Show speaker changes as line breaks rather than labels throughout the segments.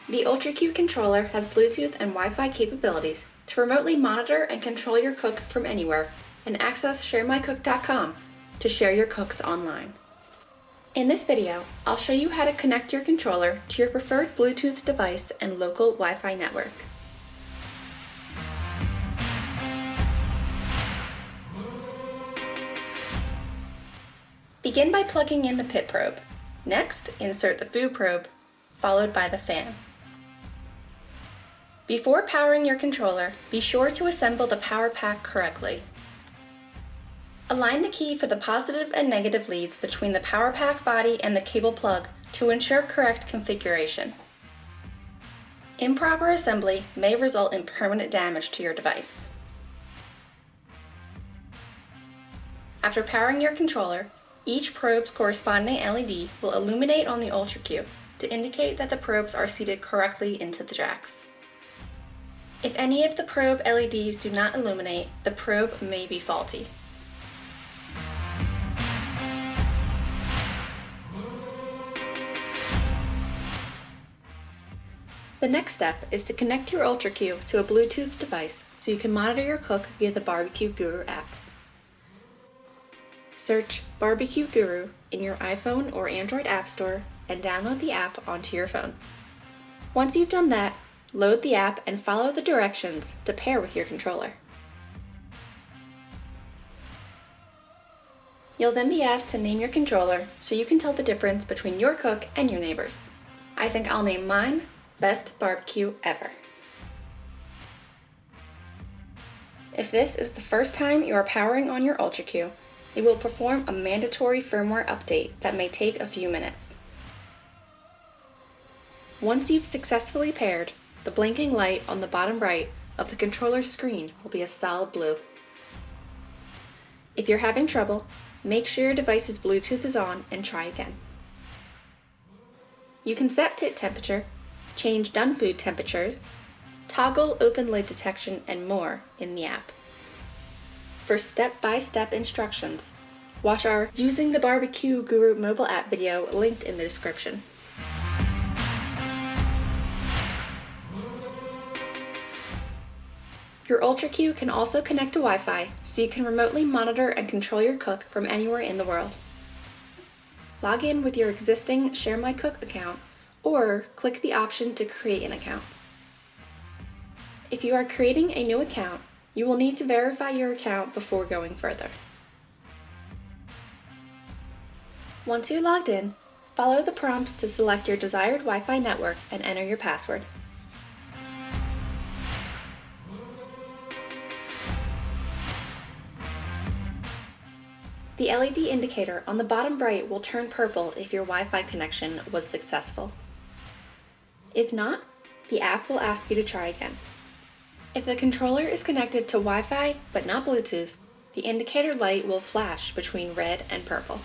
The UltraQ controller has Bluetooth and Wi-Fi capabilities to remotely monitor and control your cook from anywhere, and access sharemycook.com to share your cooks online. In this video, I'll show you how to connect your controller to your preferred Bluetooth device and local Wi-Fi network. Begin by plugging in the pit probe. Next, insert the food probe, followed by the fan. Before powering your controller, be sure to assemble the power pack correctly. Align the key for the positive and negative leads between the power pack body and the cable plug to ensure correct configuration. Improper assembly may result in permanent damage to your device. After powering your controller, each probe's corresponding LED will illuminate on the UltraQ to indicate that the probes are seated correctly into the jacks. If any of the probe LEDs do not illuminate, the probe may be faulty. The next step is to connect your UltraQ to a Bluetooth device so you can monitor your cook via the BBQ Guru app. Search BBQ Guru in your iPhone or Android App Store and download the app onto your phone. Once you've done that, load the app and follow the directions to pair with your controller. You'll then be asked to name your controller so you can tell the difference between your cook and your neighbor's. I think I'll name mine Best Barbecue Ever. If this is the first time you are powering on your UltraQ, it will perform a mandatory firmware update that may take a few minutes. Once you've successfully paired, the blinking light on the bottom right of the controller's screen will be a solid blue. If you're having trouble, make sure your device's Bluetooth is on and try again. You can set pit temperature, change done food temperatures, toggle open lid detection, and more in the app. For step-by-step instructions, watch our Using the BBQ Guru mobile app video linked in the description. Your UltraQ can also connect to Wi-Fi so you can remotely monitor and control your cook from anywhere in the world. Log in with your existing Share My Cook account or click the option to create an account. If you are creating a new account, you will need to verify your account before going further. Once you're logged in, follow the prompts to select your desired Wi-Fi network and enter your password. The LED indicator on the bottom right will turn purple if your Wi-Fi connection was successful. If not, the app will ask you to try again. If the controller is connected to Wi-Fi but not Bluetooth, the indicator light will flash between red and purple.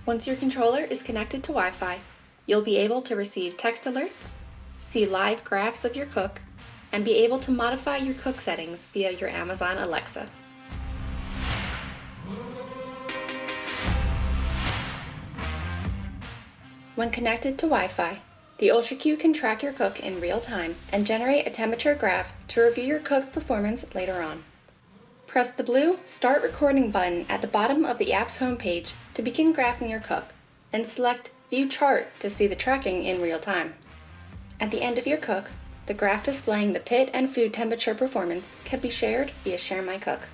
Once your controller is connected to Wi-Fi, you'll be able to receive text alerts, see live graphs of your cook, and be able to modify your cook settings via your Amazon Alexa. When connected to Wi-Fi, the UltraQ can track your cook in real time and generate a temperature graph to review your cook's performance later on. Press the blue Start Recording button at the bottom of the app's homepage to begin graphing your cook, and select View Chart to see the tracking in real time. At the end of your cook, the graph displaying the pit and food temperature performance can be shared via Share My Cook.